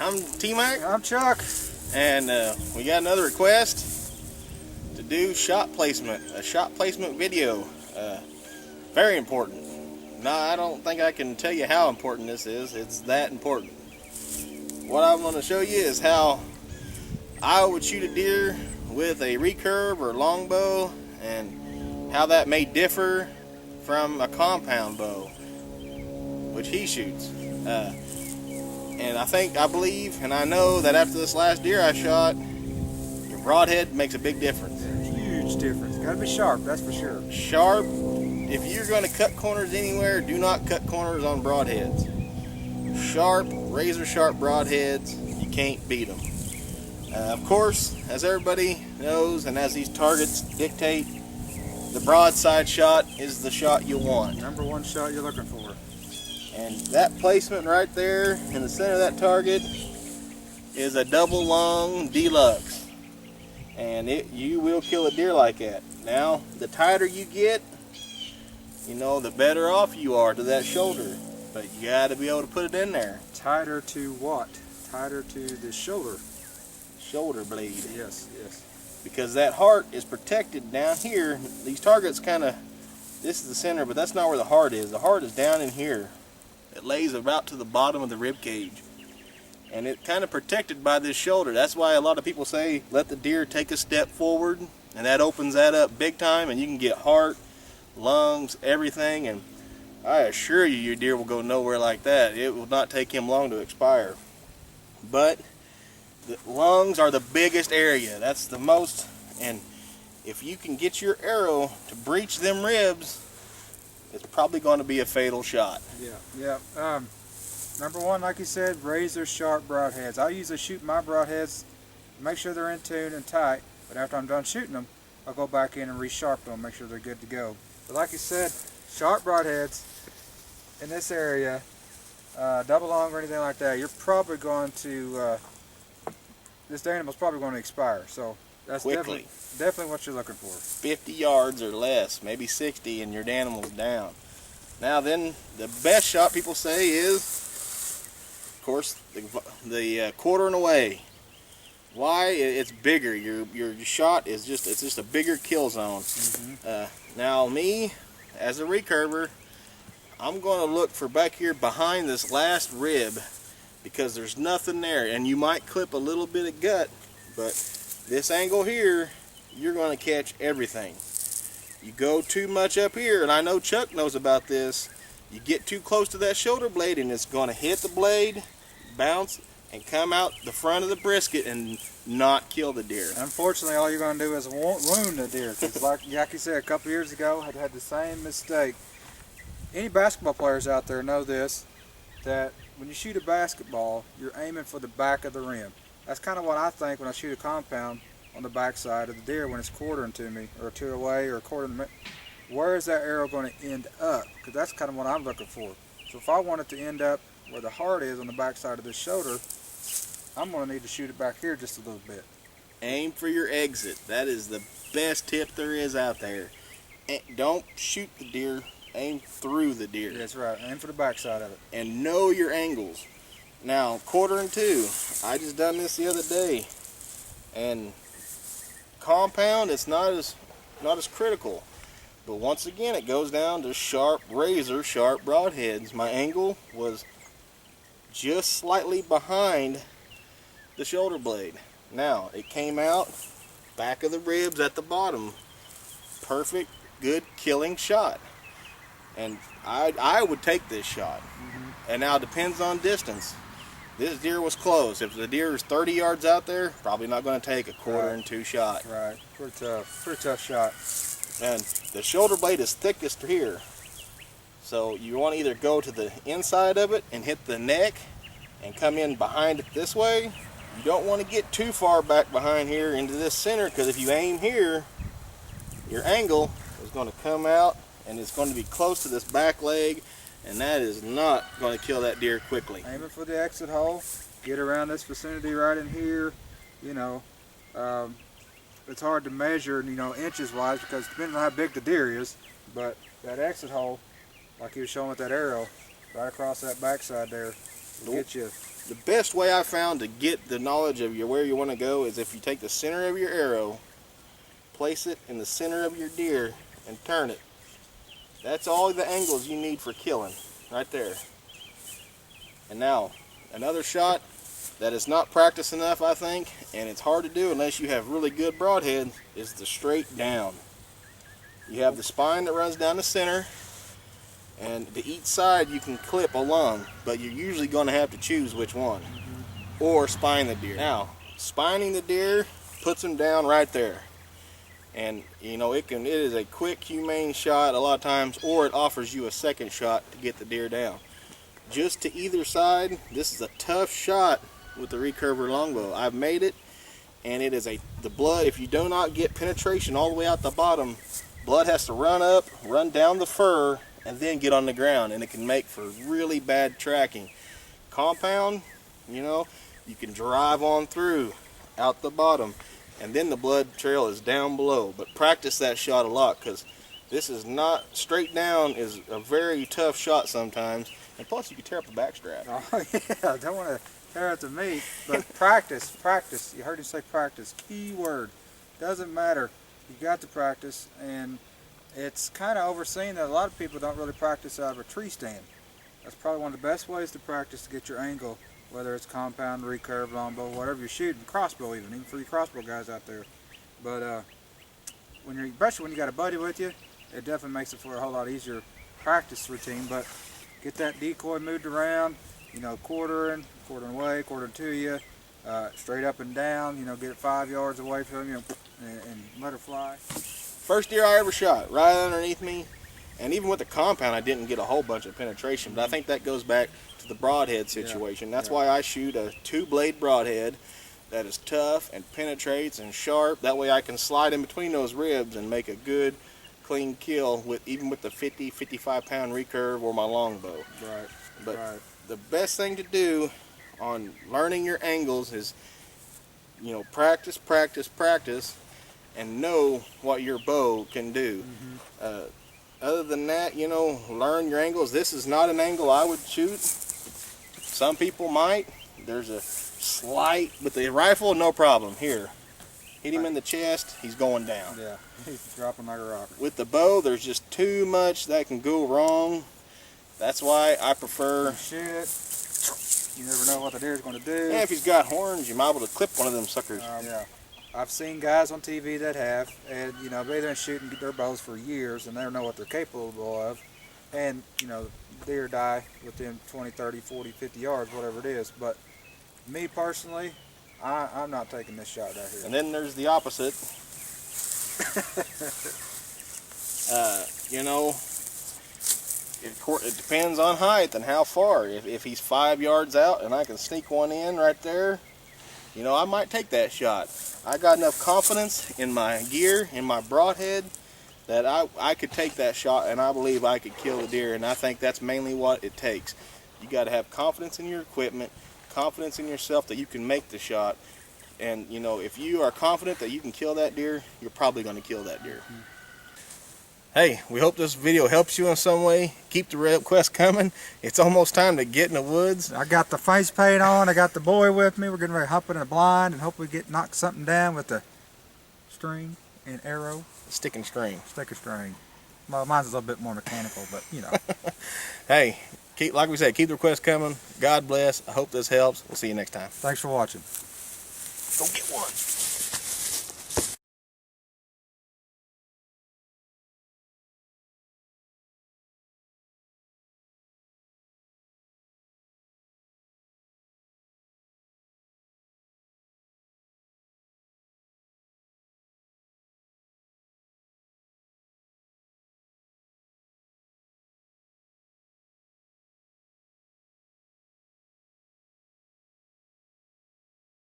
I'm T-Mac. I'm Chuck. And we got another request to do shot placement, a shot placement video. Very important. No, I don't think I can tell you how important this is. It's that important. What I'm going to show you is how I would shoot a deer with a recurve or longbow, and how that may differ from a compound bow, which he shoots. And I believe, and I know that after this last deer I shot, your broadhead makes a big difference. Huge difference. Gotta be sharp, that's for sure. Sharp. If you're going to cut corners anywhere, do not cut corners on broadheads. Sharp, razor sharp broadheads, you can't beat them. Of course, as everybody knows, and as these targets dictate, the broadside shot is the shot you want. Number one shot you're looking for. And that placement right there in the center of that target is a double lung deluxe. And you will kill a deer like that. Now, the tighter you get, the better off you are to that shoulder. But you got to be able to put it in there. Tighter to what? Tighter to the shoulder. Shoulder blade. Yes, yes. Because that heart is protected down here. These targets this is the center, but that's not where the heart is. The heart is down in here. It lays about to the bottom of the rib cage. And it's kind of protected by this shoulder. That's why a lot of people say, let the deer take a step forward, and that opens that up big time, and you can get heart, lungs, everything, and I assure you your deer will go nowhere like that. It will not take him long to expire. But the lungs are the biggest area. That's the most, and if you can get your arrow to breach them ribs, it's probably going to be a fatal shot. Yeah. Number one, like you said, razor sharp broadheads. I usually shoot my broadheads, make sure they're in tune and tight, but after I'm done shooting them, I'll go back in and resharp them, make sure they're good to go. But like you said, sharp broadheads in this area, double long or anything like that, you're probably going to, this animal's probably going to expire. So that's quickly. Definitely what you're looking for. 50 yards or less, maybe 60, and your animal's down. Now then, the best shot people say is, of course, the quartering away. Why? It's bigger. Your shot is just a bigger kill zone. Now me, as a recurver, I'm going to look for back here behind this last rib, because there's nothing there, and you might clip a little bit of gut, but this angle here, you're going to catch everything. You go too much up here, and I know Chuck knows about this, you get too close to that shoulder blade and it's going to hit the blade, bounce, and come out the front of the brisket and not kill the deer. Unfortunately, all you're going to do is wound the deer, because like you said, a couple years ago, I had the same mistake. Any basketball players out there know this, that when you shoot a basketball, you're aiming for the back of the rim. That's kind of what I think when I shoot a compound on the back side of the deer when it's quartering to me, or two away, or quartering. Where is that arrow going to end up? Because that's kind of what I'm looking for. So if I want it to end up where the heart is on the back side of this shoulder, I'm going to need to shoot it back here just a little bit. Aim for your exit. That is the best tip there is out there. Don't shoot the deer, aim through the deer. That's right, aim for the back side of it. And know your angles. Now, quartering too. I just done this the other day, and compound, it's not as critical. But once again, it goes down to sharp, razor sharp broadheads. My angle was just slightly behind the shoulder blade. Now, it came out back of the ribs at the bottom. Perfect, good killing shot. And I would take this shot. And now it depends on distance. This deer was close. If the deer is 30 yards out there, probably not going to take a quarter-and-2 shot. Right, pretty tough shot. And the shoulder blade is thickest here. So you want to either go to the inside of it and hit the neck and come in behind it this way. You don't want to get too far back behind here into this center, because if you aim here, your angle is going to come out and it's going to be close to this back leg, and that is not going to kill that deer quickly. Aiming for the exit hole, get around this vicinity right in here. It's hard to measure, inches wise, because depending on how big the deer is, but that exit hole, like he was showing with that arrow, right across that backside there, will get you the best way I found to get the knowledge of where you want to go is if you take the center of your arrow, place it in the center of your deer, and turn it. That's all the angles you need for killing, right there. And now, another shot that is not practiced enough, I think, and it's hard to do unless you have really good broadhead, is the straight down. You have the spine that runs down the center, and to each side you can clip a lung, but you're usually going to have to choose which one. Or spine the deer. Now, spining the deer puts them down right there. And you know, it is a quick, humane shot a lot of times, or it offers you a second shot to get the deer down. Just to either side, this is a tough shot with the recurver longbow. I've made it, and it is the blood, if you do not get penetration all the way out the bottom, blood has to run up, run down the fur, and then get on the ground, and it can make for really bad tracking. Compound, you know, you can drive on through out the bottom, and then the blood trail is down below. But practice that shot a lot, because this is not, straight down is a very tough shot sometimes, and plus you can tear up the backstrap. Oh yeah, I don't want to tear up the meat, but practice, practice. You heard him say practice, key word. Doesn't matter, you got to practice, and it's kind of overseen that a lot of people don't really practice out of a tree stand. That's probably one of the best ways to practice to get your angle, whether it's compound, recurve, longbow, whatever you're shooting, crossbow even for you crossbow guys out there. But especially when you got a buddy with you, it definitely makes it for a whole lot easier practice routine. But get that decoy moved around, you know, quartering away, quartering to you, straight up and down, you know, get it 5 yards away from you, and let her fly. First deer I ever shot, right underneath me, and even with the compound I didn't get a whole bunch of penetration, but I think that goes back to the broadhead situation. That's why I shoot a 2-blade broadhead that is tough and penetrates and sharp. That way I can slide in between those ribs and make a good clean kill even with the 50-55 pound recurve or my longbow. Right. But right. The best thing to do on learning your angles is, you know, practice, and know what your bow can do. Other than that, you know, learn your angles. This is not an angle I would shoot. Some people might. There's a slight, with the rifle, no problem. Here, hit him in the chest, he's going down. Yeah, he's dropping like a rock. With the bow, there's just too much that can go wrong. That's why I prefer... Shit. You never know what the deer's going to do. Yeah, if he's got horns, you might be able to clip one of them suckers. Yeah. I've seen guys on TV that have, and you know, they've been shooting their bows for years, and they don't know what they're capable of. And you know, deer die within 20, 30, 40, 50 yards, whatever it is. But me personally, I'm not taking this shot right here. And then there's the opposite. You know, it depends on height and how far. If he's 5 yards out and I can sneak one in right there, you know, I might take that shot. I got enough confidence in my gear, in my broadhead, that I could take that shot, and I believe I could kill the deer, and I think that's mainly what it takes. You got to have confidence in your equipment, confidence in yourself that you can make the shot, and you know, if you are confident that you can kill that deer, you're probably going to kill that deer. Hey, we hope this video helps you in some way. Keep the requests coming. It's almost time to get in the woods. I got the face paint on. I got the boy with me. We're getting ready to hop in a blind and hopefully knock something down with the string and arrow. Stick and string. Stick and string. Well, mine's a little bit more mechanical, but you know. Hey, like we said, keep the requests coming. God bless. I hope this helps. We'll see you next time. Thanks for watching. Go get one.